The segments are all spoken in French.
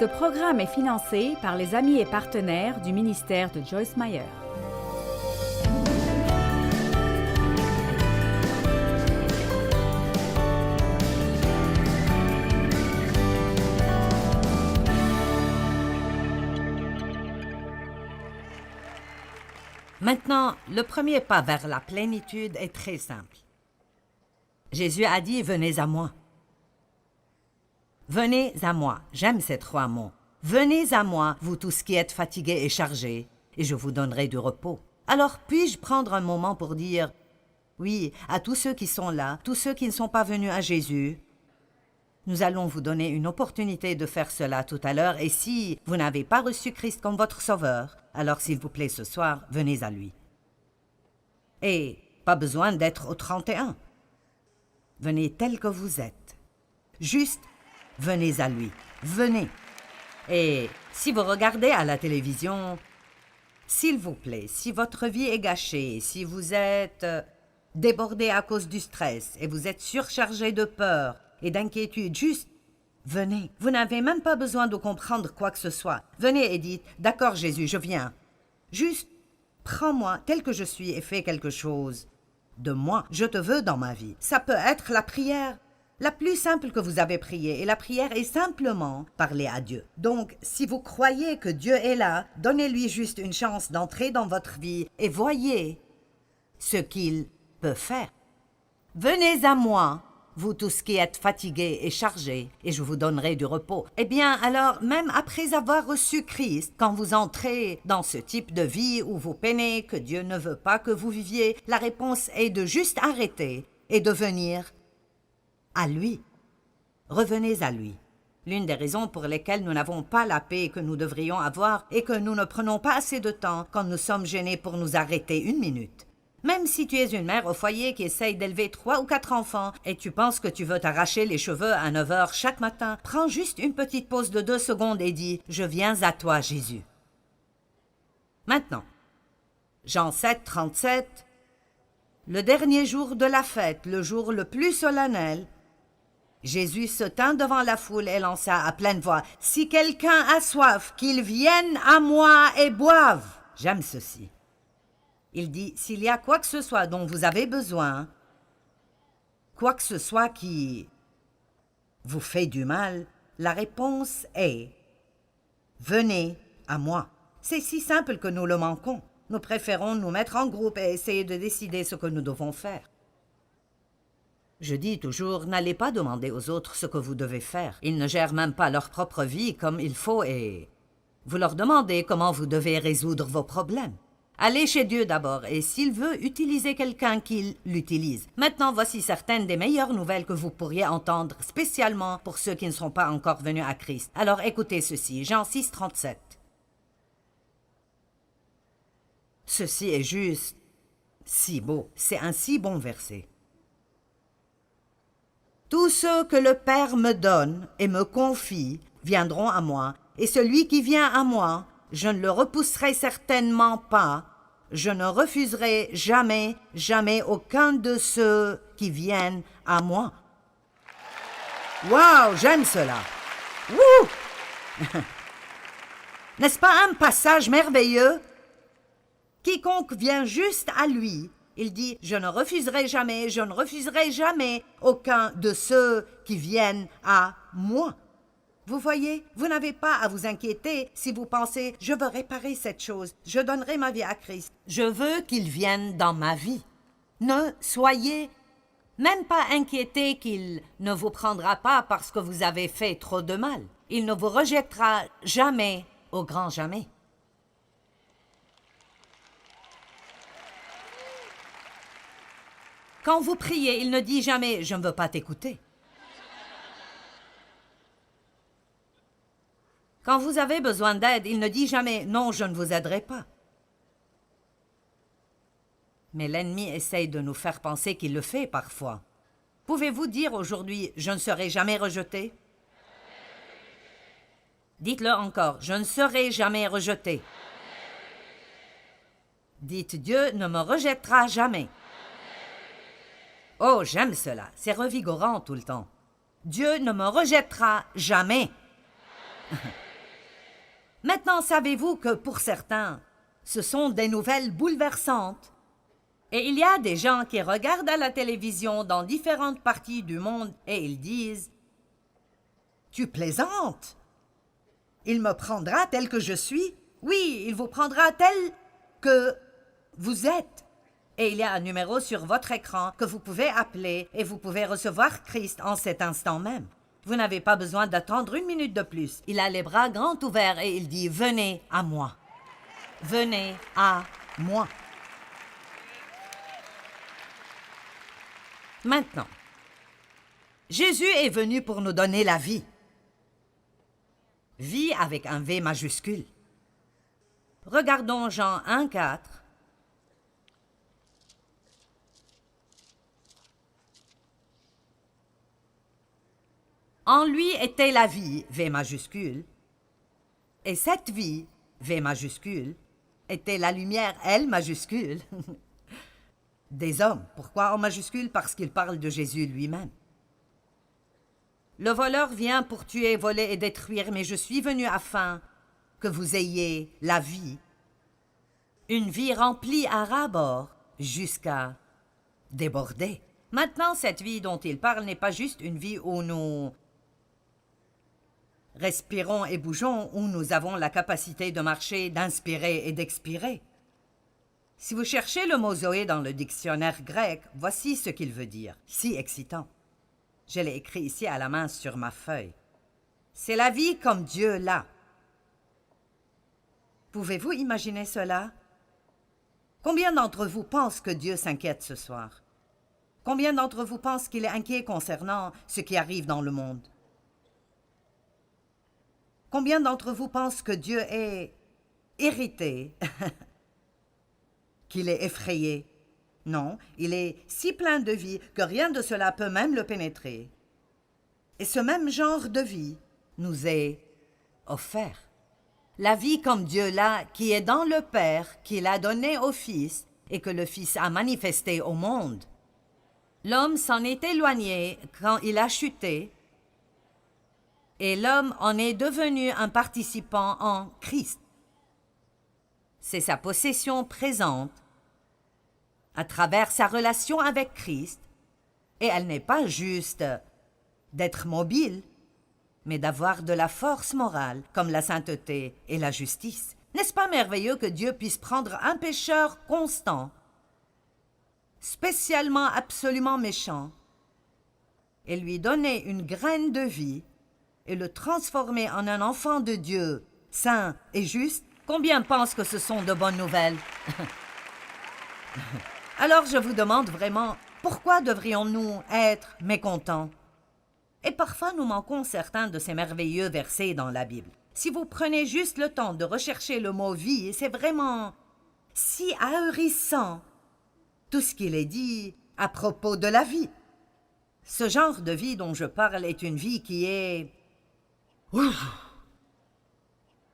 Ce programme est financé par les amis et partenaires du ministère de Joyce Meyer. Maintenant, le premier pas vers la plénitude est très simple. Jésus a dit « Venez à moi ». Venez à moi, j'aime ces trois mots. Venez à moi, vous tous qui êtes fatigués et chargés, et je vous donnerai du repos. Alors, puis-je prendre un moment pour dire oui à tous ceux qui sont là, tous ceux qui ne sont pas venus à Jésus? Nous allons vous donner une opportunité de faire cela tout à l'heure, et si vous n'avez pas reçu Christ comme votre sauveur, alors s'il vous plaît ce soir, venez à lui. Et pas besoin d'être au 31. Venez tel que vous êtes. Juste, venez à lui. Venez. Et si vous regardez à la télévision, s'il vous plaît, si votre vie est gâchée, si vous êtes débordé à cause du stress et vous êtes surchargé de peur et d'inquiétude, juste venez. Vous n'avez même pas besoin de comprendre quoi que ce soit. Venez et dites « D'accord Jésus, je viens. Juste, prends-moi tel que je suis et fais quelque chose de moi. Je te veux dans ma vie. » Ça peut être la prière la plus simple que vous avez priée. Et la prière est simplement parler à Dieu. Donc, si vous croyez que Dieu est là, donnez-lui juste une chance d'entrer dans votre vie et voyez ce qu'il peut faire. Venez à moi, vous tous qui êtes fatigués et chargés, et je vous donnerai du repos. Eh bien, alors, même après avoir reçu Christ, quand vous entrez dans ce type de vie où vous peinez, que Dieu ne veut pas que vous viviez, la réponse est de juste arrêter et de venir à lui. Revenez à lui. L'une des raisons pour lesquelles nous n'avons pas la paix que nous devrions avoir est que nous ne prenons pas assez de temps quand nous sommes gênés pour nous arrêter une minute. Même si tu es une mère au foyer qui essaye d'élever 3 ou 4 enfants et tu penses que tu veux t'arracher les cheveux à 9 heures chaque matin, prends juste une petite pause de 2 secondes et dis « Je viens à toi, Jésus ». Maintenant, Jean 7, 37, le dernier jour de la fête, le jour le plus solennel, Jésus se tint devant la foule et lança à pleine voix « Si quelqu'un a soif, qu'il vienne à moi et boive !» J'aime ceci. Il dit « S'il y a quoi que ce soit dont vous avez besoin, quoi que ce soit qui vous fait du mal, la réponse est « Venez à moi ». C'est si simple que nous le manquons. Nous préférons nous mettre en groupe et essayer de décider ce que nous devons faire. Je dis toujours, n'allez pas demander aux autres ce que vous devez faire. Ils ne gèrent même pas leur propre vie comme il faut et vous leur demandez comment vous devez résoudre vos problèmes. Allez chez Dieu d'abord et s'il veut utiliser quelqu'un, qu'il l'utilise. Maintenant, voici certaines des meilleures nouvelles que vous pourriez entendre, spécialement pour ceux qui ne sont pas encore venus à Christ. Alors écoutez ceci, Jean 6, 37. Ceci est juste si beau, c'est un si bon verset. Tous ceux que le Père me donne et me confie viendront à moi, et celui qui vient à moi, je ne le repousserai certainement pas, je ne refuserai jamais, jamais aucun de ceux qui viennent à moi. Wow, j'aime cela! Wouh! N'est-ce pas un passage merveilleux? Quiconque vient juste à lui, il dit « Je ne refuserai jamais aucun de ceux qui viennent à moi. » Vous voyez, vous n'avez pas à vous inquiéter si vous pensez « Je veux réparer cette chose, je donnerai ma vie à Christ. Je veux qu'il vienne dans ma vie. » Ne soyez même pas inquiétés qu'il ne vous prendra pas parce que vous avez fait trop de mal. Il ne vous rejettera jamais, au grand jamais. Quand vous priez, il ne dit jamais « Je ne veux pas t'écouter ». Quand vous avez besoin d'aide, il ne dit jamais « Non, je ne vous aiderai pas ». Mais l'ennemi essaye de nous faire penser qu'il le fait parfois. Pouvez-vous dire aujourd'hui « Je ne serai jamais rejeté » Dites-le encore « Je ne serai jamais rejeté ». Dites « Dieu ne me rejettera jamais ». Oh, j'aime cela, c'est revigorant tout le temps. Dieu ne me rejettera jamais. Maintenant, savez-vous que pour certains, ce sont des nouvelles bouleversantes. Et il y a des gens qui regardent à la télévision dans différentes parties du monde et ils disent « Tu plaisantes? Il me prendra tel que je suis? Oui, il vous prendra tel que vous êtes. » Et il y a un numéro sur votre écran que vous pouvez appeler et vous pouvez recevoir Christ en cet instant même. Vous n'avez pas besoin d'attendre 1 minute de plus. Il a les bras grands ouverts et il dit « Venez à moi. Venez à moi. » Maintenant, Jésus est venu pour nous donner la vie. Vie avec un V majuscule. Regardons Jean 1,4. En lui était la vie, V majuscule, et cette vie, V majuscule, était la lumière, L majuscule, des hommes. Pourquoi en majuscule? Parce qu'il parle de Jésus lui-même. Le voleur vient pour tuer, voler et détruire, mais je suis venu afin que vous ayez la vie, une vie remplie à ras-bord jusqu'à déborder. Maintenant, cette vie dont il parle n'est pas juste une vie où nous respirons et bougeons, où nous avons la capacité de marcher, d'inspirer et d'expirer. Si vous cherchez le mot Zoé dans le dictionnaire grec, voici ce qu'il veut dire. Si excitant. Je l'ai écrit ici à la main sur ma feuille. C'est la vie comme Dieu l'a. Pouvez-vous imaginer cela? Combien d'entre vous pensent que Dieu s'inquiète ce soir? Combien d'entre vous pensent qu'il est inquiet concernant ce qui arrive dans le monde? Combien d'entre vous pensent que Dieu est irrité, qu'il est effrayé? Non, il est si plein de vie que rien de cela peut même le pénétrer. Et ce même genre de vie nous est offert. La vie comme Dieu l'a, qui est dans le Père, qu'il a donné au Fils et que le Fils a manifesté au monde. L'homme s'en est éloigné quand il a chuté, et l'homme en est devenu un participant en Christ. C'est sa possession présente à travers sa relation avec Christ, et elle n'est pas juste d'être mobile, mais d'avoir de la force morale, comme la sainteté et la justice. N'est-ce pas merveilleux que Dieu puisse prendre un pécheur constant, spécialement absolument méchant, et lui donner une graine de vie, et le transformer en un enfant de Dieu, saint et juste? Combien pensent que ce sont de bonnes nouvelles? Alors je vous demande vraiment, pourquoi devrions-nous être mécontents? Et parfois nous manquons certains de ces merveilleux versets dans la Bible. Si vous prenez juste le temps de rechercher le mot « vie », c'est vraiment si ahurissant tout ce qu'il est dit à propos de la vie. Ce genre de vie dont je parle est une vie qui est... Ouf!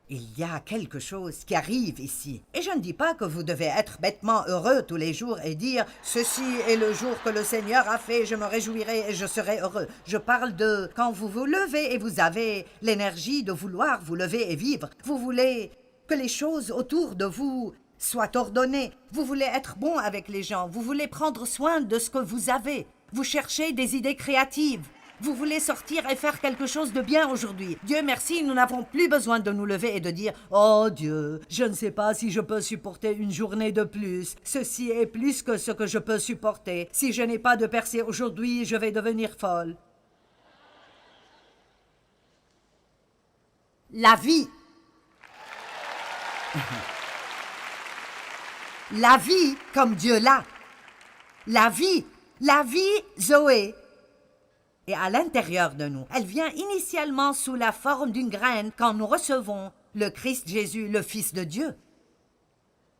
Il y a quelque chose qui arrive ici. Et je ne dis pas que vous devez être bêtement heureux tous les jours et dire « Ceci est le jour que le Seigneur a fait, je me réjouirai et je serai heureux ». Je parle de quand vous vous levez et vous avez l'énergie de vouloir vous lever et vivre. Vous voulez que les choses autour de vous soient ordonnées. Vous voulez être bon avec les gens. Vous voulez prendre soin de ce que vous avez. Vous cherchez des idées créatives. Vous voulez sortir et faire quelque chose de bien aujourd'hui. Dieu merci, nous n'avons plus besoin de nous lever et de dire « Oh Dieu, je ne sais pas si je peux supporter une journée de plus. Ceci est plus que ce que je peux supporter. Si je n'ai pas de percée aujourd'hui, je vais devenir folle. » La vie. La vie comme Dieu l'a. La vie Zoé. Et à l'intérieur de nous, elle vient initialement sous la forme d'une graine quand nous recevons le Christ Jésus, le Fils de Dieu.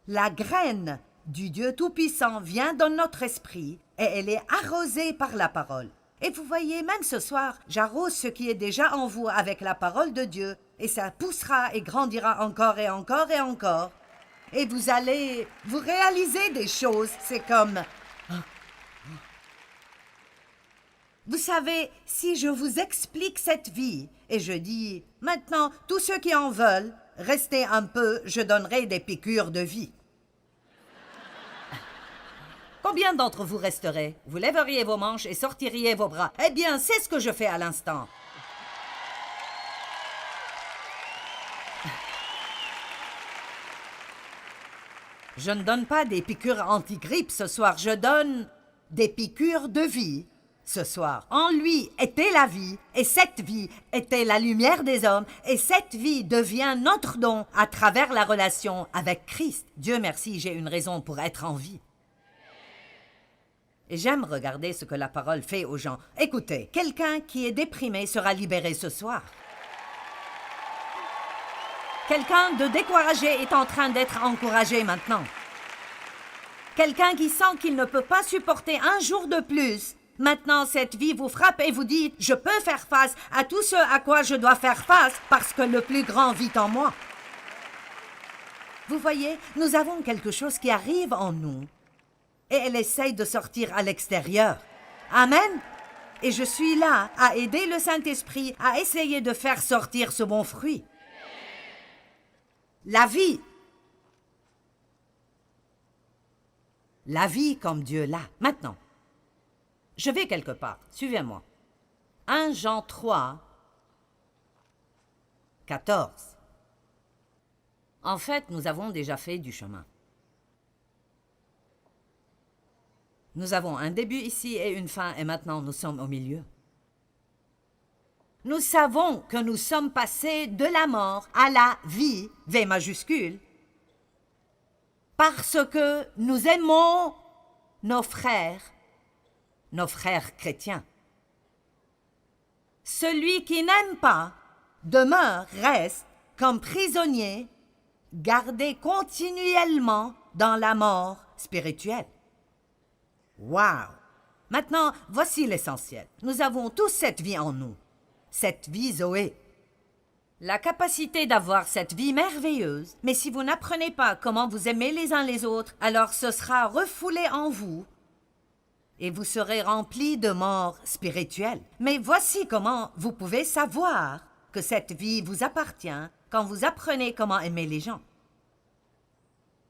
La graine du Dieu Tout-Puissant vient dans notre esprit et elle est arrosée par la parole. Et vous voyez, même ce soir, j'arrose ce qui est déjà en vous avec la parole de Dieu et ça poussera et grandira encore et encore et encore. Et vous allez vous réaliser des choses, c'est comme... Vous savez, si je vous explique cette vie, et je dis, maintenant, tous ceux qui en veulent, restez un peu, je donnerai des piqûres de vie. Combien d'entre vous resteraient? Vous lèveriez vos manches et sortiriez vos bras. Eh bien, c'est ce que je fais à l'instant. Je ne donne pas des piqûres anti-grippe ce soir, je donne des piqûres de vie ce soir. En lui était la vie, et cette vie était la lumière des hommes, et cette vie devient notre don à travers la relation avec Christ. Dieu merci, j'ai une raison pour être en vie. Et j'aime regarder ce que la parole fait aux gens. Écoutez, quelqu'un qui est déprimé sera libéré ce soir. Quelqu'un de découragé est en train d'être encouragé maintenant. Quelqu'un qui sent qu'il ne peut pas supporter un jour de plus. Maintenant, cette vie vous frappe et vous dit « Je peux faire face à tout ce à quoi je dois faire face parce que le plus grand vit en moi. » Vous voyez, nous avons quelque chose qui arrive en nous et elle essaye de sortir à l'extérieur. Amen. Et je suis là à aider le Saint-Esprit à essayer de faire sortir ce bon fruit. La vie. La vie comme Dieu l'a. Maintenant, je vais quelque part. Suivez-moi. 1 Jean 3, 14. En fait, nous avons déjà fait du chemin. Nous avons un début ici et une fin, et maintenant nous sommes au milieu. Nous savons que nous sommes passés de la mort à la vie, V majuscule, parce que nous aimons nos frères chrétiens. Celui qui n'aime pas reste comme prisonnier, gardé continuellement dans la mort spirituelle. Wow! Maintenant, voici l'essentiel. Nous avons tous cette vie en nous. Cette vie Zoé. La capacité d'avoir cette vie merveilleuse, mais si vous n'apprenez pas comment vous aimer les uns les autres, alors ce sera refoulé en vous et vous serez remplis de mort spirituelle. Mais voici comment vous pouvez savoir que cette vie vous appartient quand vous apprenez comment aimer les gens.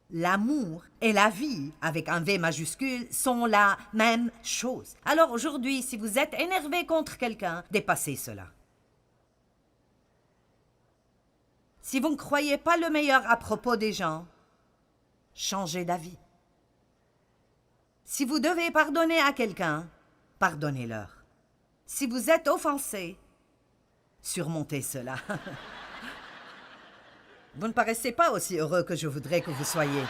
L'amour et la vie, avec un V majuscule, sont la même chose. Alors aujourd'hui, si vous êtes énervé contre quelqu'un, dépassez cela. Si vous ne croyez pas le meilleur à propos des gens, changez d'avis. Si vous devez pardonner à quelqu'un, pardonnez-leur. Si vous êtes offensé, surmontez cela. Vous ne paraissez pas aussi heureux que je voudrais que vous soyez.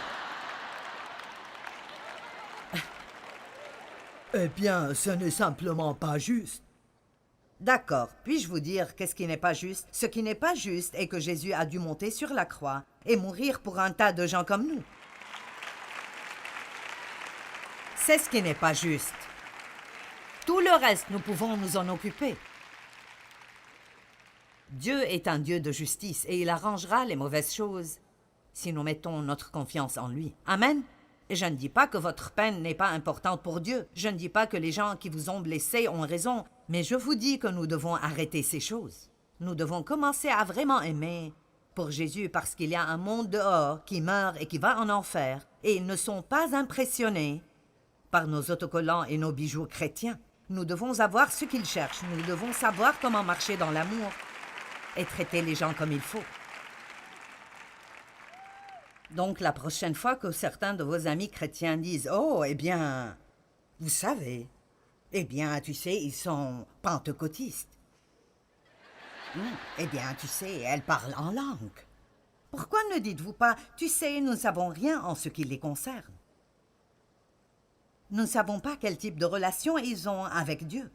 Eh bien, ce n'est simplement pas juste. D'accord, puis-je vous dire qu'est-ce qui n'est pas juste? Ce qui n'est pas juste est que Jésus a dû monter sur la croix et mourir pour un tas de gens comme nous. C'est ce qui n'est pas juste. Tout le reste, nous pouvons nous en occuper. Dieu est un Dieu de justice et il arrangera les mauvaises choses si nous mettons notre confiance en lui. Amen. Et je ne dis pas que votre peine n'est pas importante pour Dieu. Je ne dis pas que les gens qui vous ont blessé ont raison. Mais je vous dis que nous devons arrêter ces choses. Nous devons commencer à vraiment aimer pour Jésus parce qu'il y a un monde dehors qui meurt et qui va en enfer. Et ils ne sont pas impressionnés par nos autocollants et nos bijoux chrétiens. Nous devons avoir ce qu'ils cherchent. Nous devons savoir comment marcher dans l'amour et traiter les gens comme il faut. Donc, la prochaine fois que certains de vos amis chrétiens disent « Oh, eh bien, vous savez, eh bien, tu sais, ils sont pentecôtistes. Eh bien, tu sais, elles parlent en langue. » Pourquoi ne dites-vous pas « Tu sais, nous ne savons rien en ce qui les concerne. Nous ne savons pas quel type de relation ils ont avec Dieu. »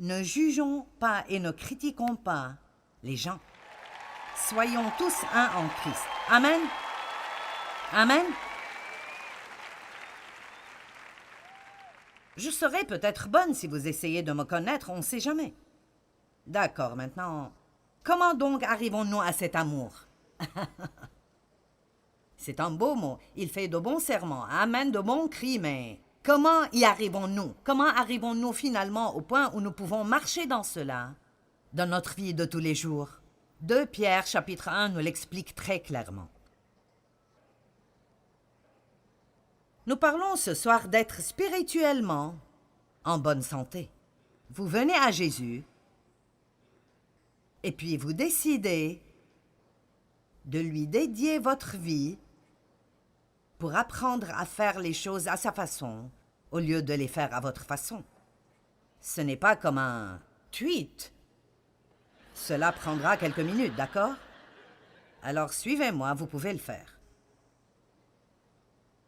Ne jugeons pas et ne critiquons pas les gens. Soyons tous un en Christ. Amen. Amen. Je serai peut-être bonne si vous essayez de me connaître, on ne sait jamais. D'accord, maintenant, comment donc arrivons-nous à cet amour? C'est un beau mot. Il fait de bons serments, amène de bons cris, mais comment y arrivons-nous? Comment arrivons-nous finalement au point où nous pouvons marcher dans cela, dans notre vie de tous les jours? 2 Pierre chapitre 1 nous l'explique très clairement. Nous parlons ce soir d'être spirituellement en bonne santé. Vous venez à Jésus et puis vous décidez de lui dédier votre vie pour apprendre à faire les choses à sa façon au lieu de les faire à votre façon. Ce n'est pas comme un tweet. Cela prendra quelques minutes, d'accord? Alors suivez-moi, vous pouvez le faire.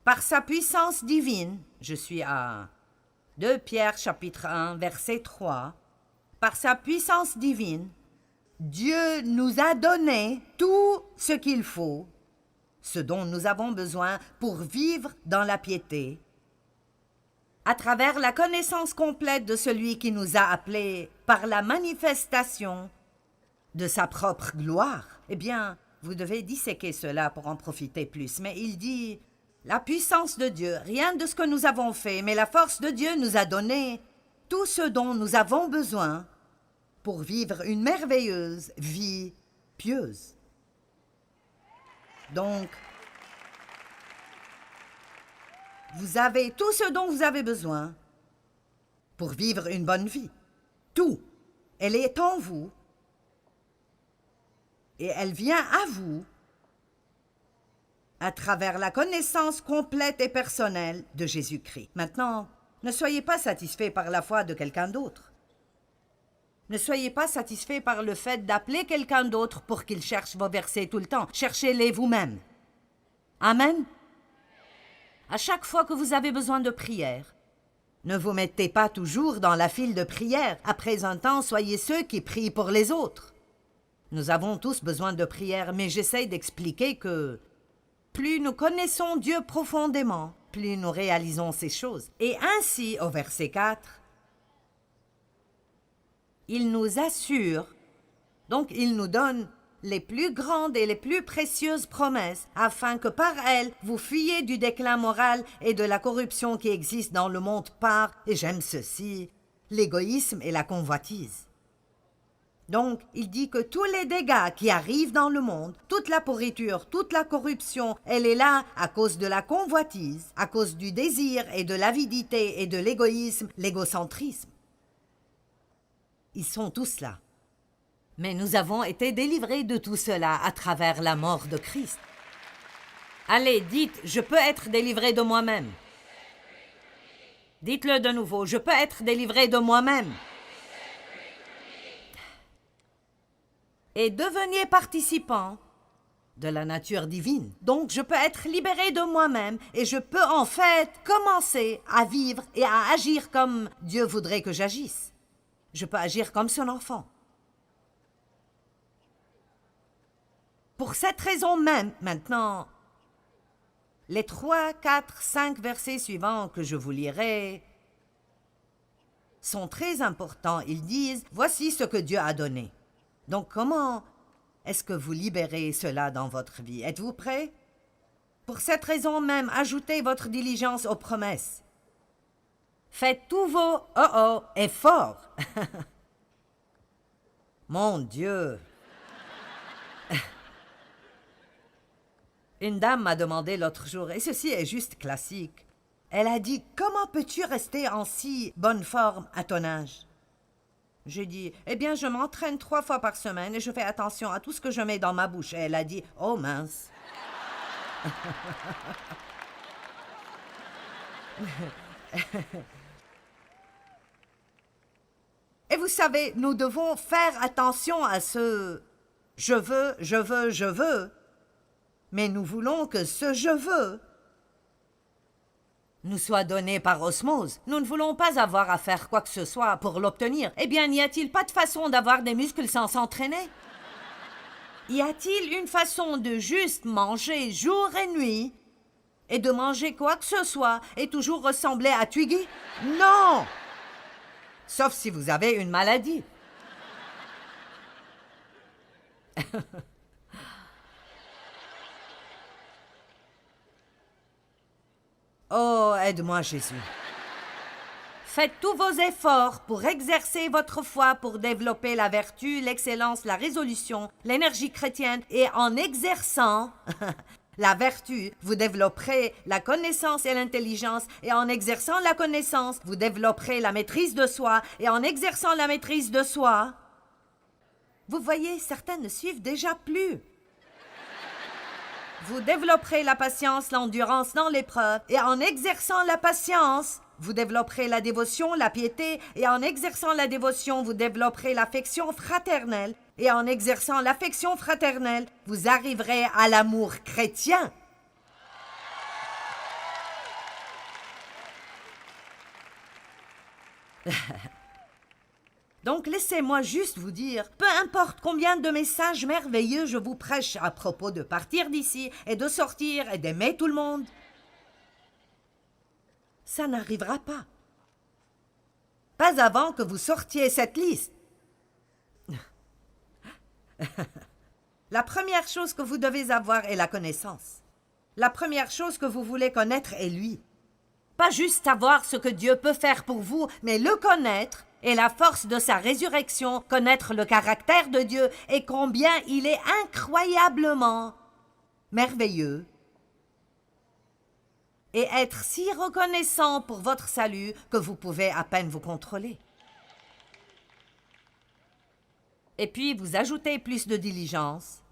Par sa puissance divine, je suis à 2 Pierre chapitre 1, verset 3. Par sa puissance divine, Dieu nous a donné tout ce qu'il faut, ce dont nous avons besoin pour vivre dans la piété, à travers la connaissance complète de celui qui nous a appelés par la manifestation de sa propre gloire. Eh bien, vous devez disséquer cela pour en profiter plus. Mais il dit, la puissance de Dieu, rien de ce que nous avons fait, mais la force de Dieu nous a donné tout ce dont nous avons besoin pour vivre une merveilleuse vie pieuse. Donc, vous avez tout ce dont vous avez besoin pour vivre une bonne vie. Tout. Elle est en vous et elle vient à vous à travers la connaissance complète et personnelle de Jésus-Christ. Maintenant, ne soyez pas satisfaits par la foi de quelqu'un d'autre. Ne soyez pas satisfaits par le fait d'appeler quelqu'un d'autre pour qu'il cherche vos versets tout le temps. Cherchez-les vous-même. Amen. À chaque fois que vous avez besoin de prière, ne vous mettez pas toujours dans la file de prière. Après un temps, soyez ceux qui prient pour les autres. Nous avons tous besoin de prière, mais j'essaie d'expliquer que plus nous connaissons Dieu profondément, plus nous réalisons ces choses. Et ainsi, au verset 4, il nous assure, donc il nous donne les plus grandes et les plus précieuses promesses, afin que par elles, vous fuyiez du déclin moral et de la corruption qui existe dans le monde par, et j'aime ceci, l'égoïsme et la convoitise. Donc, il dit que tous les dégâts qui arrivent dans le monde, toute la pourriture, toute la corruption, elle est là à cause de la convoitise, à cause du désir et de l'avidité et de l'égoïsme, l'égocentrisme. Ils sont tous là. Mais nous avons été délivrés de tout cela à travers la mort de Christ. Allez, dites, je peux être délivré de moi-même. Dites-le de nouveau, je peux être délivré de moi-même. Et deveniez participants de la nature divine. Donc, je peux être libéré de moi-même et je peux en fait commencer à vivre et à agir comme Dieu voudrait que j'agisse. Je peux agir comme son enfant. Pour cette raison même, maintenant, les 3, 4, 5 versets suivants que je vous lirai sont très importants. Ils disent, voici ce que Dieu a donné. Donc, comment est-ce que vous libérez cela dans votre vie? Êtes-vous prêts? Pour cette raison même, ajoutez votre diligence aux promesses. Faites tous vos efforts. Mon Dieu! Une dame m'a demandé l'autre jour, et ceci est juste classique. Elle a dit, comment peux-tu rester en si bonne forme à ton âge? J'ai dit, eh bien, je m'entraîne 3 fois par semaine et je fais attention à tout ce que je mets dans ma bouche. Et elle a dit, oh mince. Et vous savez, nous devons faire attention à ce je veux. Mais nous voulons que ce je veux nous soit donné par osmose. Nous ne voulons pas avoir à faire quoi que ce soit pour l'obtenir. Eh bien, n'y a-t-il pas de façon d'avoir des muscles sans s'entraîner? Y a-t-il une façon de juste manger jour et nuit et de manger quoi que ce soit et toujours ressembler à Twiggy? Non! Sauf si vous avez une maladie. Oh, aide-moi, Jésus. Faites tous vos efforts pour exercer votre foi, pour développer la vertu, l'excellence, la résolution, l'énergie chrétienne. Et en exerçant la vertu, vous développerez la connaissance et l'intelligence. Et en exerçant la connaissance, vous développerez la maîtrise de soi. Et en exerçant la maîtrise de soi, vous voyez, certains ne suivent déjà plus. Vous développerez la patience, l'endurance dans l'épreuve. Et en exerçant la patience, vous développerez la dévotion, la piété. Et en exerçant la dévotion, vous développerez l'affection fraternelle. Et en exerçant l'affection fraternelle, vous arriverez à l'amour chrétien. Donc laissez-moi juste vous dire, peu importe combien de messages merveilleux je vous prêche à propos de partir d'ici et de sortir et d'aimer tout le monde, ça n'arrivera pas. Pas avant que vous sortiez cette liste. La première chose que vous devez avoir est la connaissance. La première chose que vous voulez connaître est lui. Pas juste savoir ce que Dieu peut faire pour vous, mais le connaître et la force de sa résurrection, connaître le caractère de Dieu et combien il est incroyablement merveilleux. Et être si reconnaissant pour votre salut que vous pouvez à peine vous contrôler. Et puis vous ajoutez plus de diligence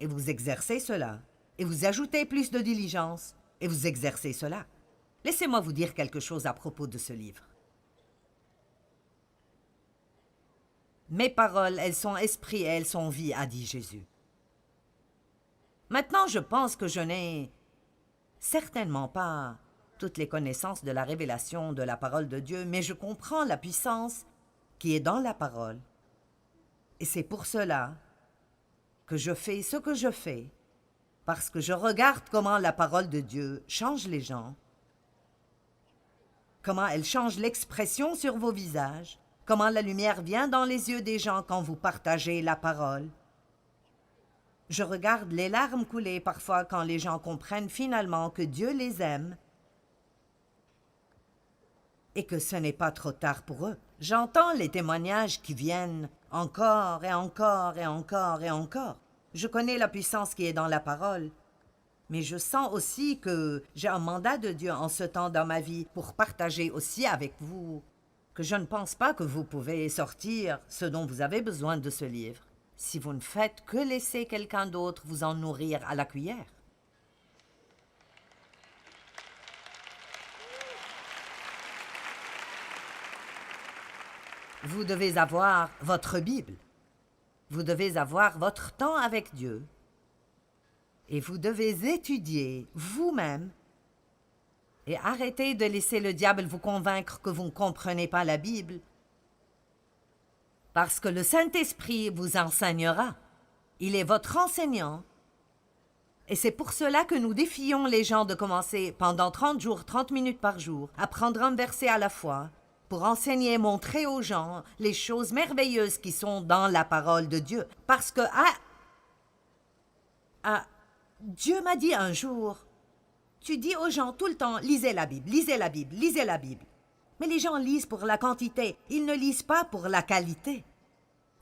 et vous exercez cela. Et vous ajoutez plus de diligence et vous exercez cela. Laissez-moi vous dire quelque chose à propos de ce livre. Mes paroles, elles sont esprit et elles sont vie, a dit Jésus. Maintenant, je pense que je n'ai certainement pas toutes les connaissances de la révélation de la parole de Dieu, mais je comprends la puissance qui est dans la parole. Et c'est pour cela que je fais ce que je fais, parce que je regarde comment la parole de Dieu change les gens, comment elle change l'expression sur vos visages, comment la lumière vient dans les yeux des gens quand vous partagez la parole. Je regarde les larmes couler parfois quand les gens comprennent finalement que Dieu les aime et que ce n'est pas trop tard pour eux. J'entends les témoignages qui viennent encore et encore et encore et encore. Je connais la puissance qui est dans la parole, mais je sens aussi que j'ai un mandat de Dieu en ce temps dans ma vie pour partager aussi avec vous que je ne pense pas que vous pouvez sortir ce dont vous avez besoin de ce livre si vous ne faites que laisser quelqu'un d'autre vous en nourrir à la cuillère. Vous devez avoir votre Bible. Vous devez avoir votre temps avec Dieu. Et vous devez étudier vous-même et arrêter de laisser le diable vous convaincre que vous ne comprenez pas la Bible. Parce que le Saint-Esprit vous enseignera. Il est votre enseignant. Et c'est pour cela que nous défions les gens de commencer pendant 30 jours, 30 minutes par jour, à prendre un verset à la fois, pour enseigner et montrer aux gens les choses merveilleuses qui sont dans la parole de Dieu. Parce que Dieu m'a dit un jour, tu dis aux gens tout le temps, lisez la Bible, lisez la Bible, lisez la Bible. Mais les gens lisent pour la quantité, ils ne lisent pas pour la qualité.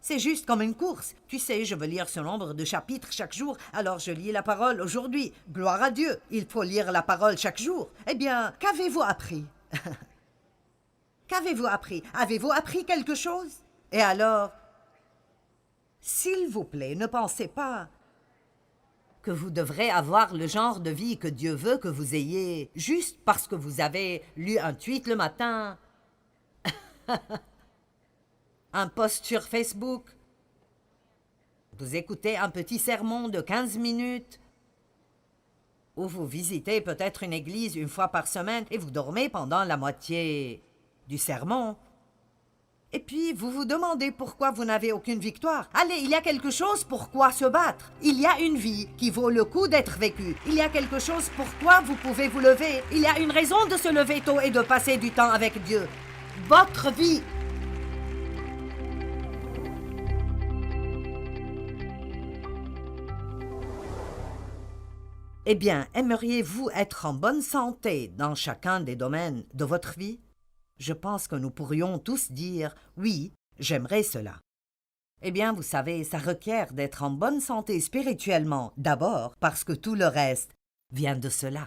C'est juste comme une course. Tu sais, je veux lire ce nombre de chapitres chaque jour, alors je lis la parole aujourd'hui. Gloire à Dieu, il faut lire la parole chaque jour. Eh bien, qu'avez-vous appris? Qu'avez-vous appris? Avez-vous appris quelque chose? Et alors, s'il vous plaît, ne pensez pas que vous devrez avoir le genre de vie que Dieu veut que vous ayez juste parce que vous avez lu un tweet le matin, un post sur Facebook, vous écoutez un petit sermon de 15 minutes, ou vous visitez peut-être une église une fois par semaine et vous dormez pendant la moitié du sermon. Et puis, vous vous demandez pourquoi vous n'avez aucune victoire. Allez, il y a quelque chose pour quoi se battre. Il y a une vie qui vaut le coup d'être vécue. Il y a quelque chose pour quoi vous pouvez vous lever. Il y a une raison de se lever tôt et de passer du temps avec Dieu. Votre vie. Eh bien, aimeriez-vous être en bonne santé dans chacun des domaines de votre vie? Je pense que nous pourrions tous dire « oui, j'aimerais cela ». Eh bien, vous savez, ça requiert d'être en bonne santé spirituellement, d'abord parce que tout le reste vient de cela.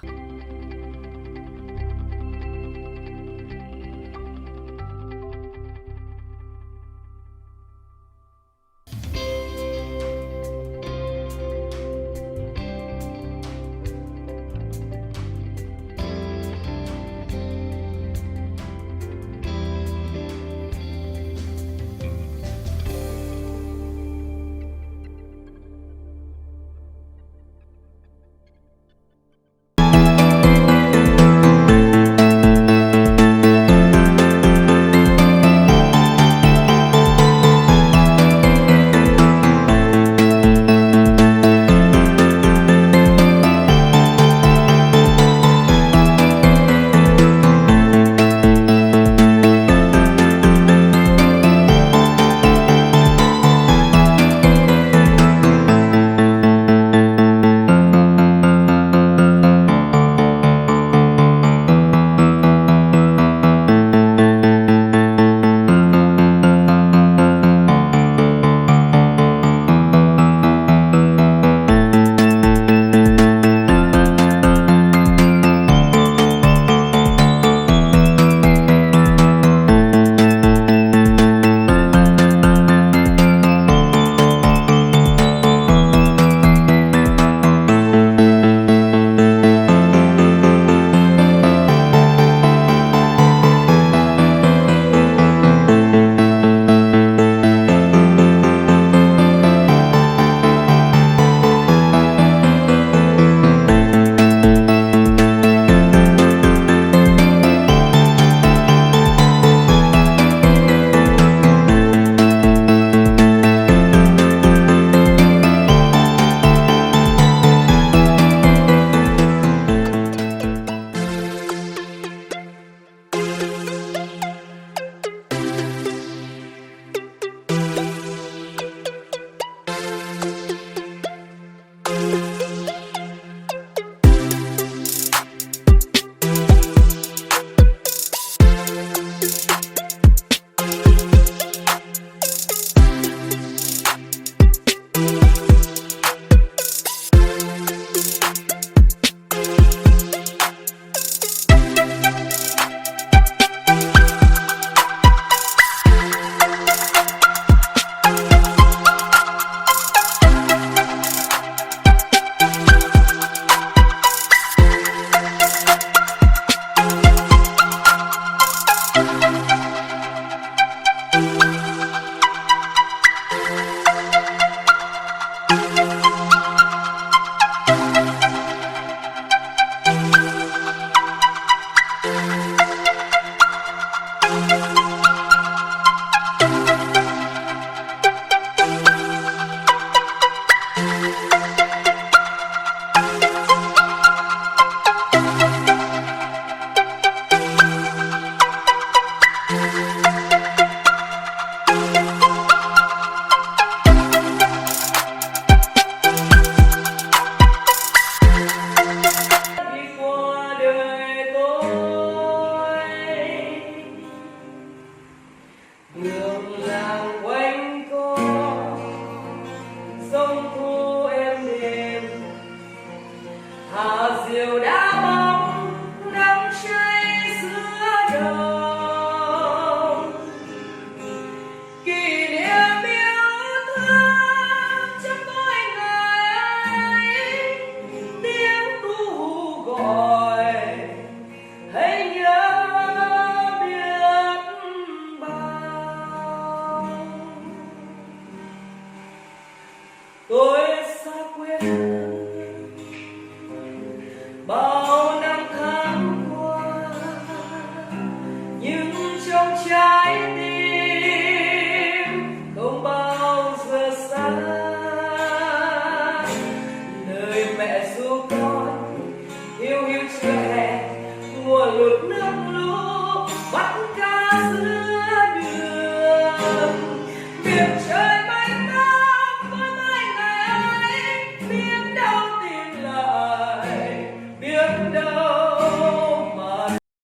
Ngược làng quanh co sông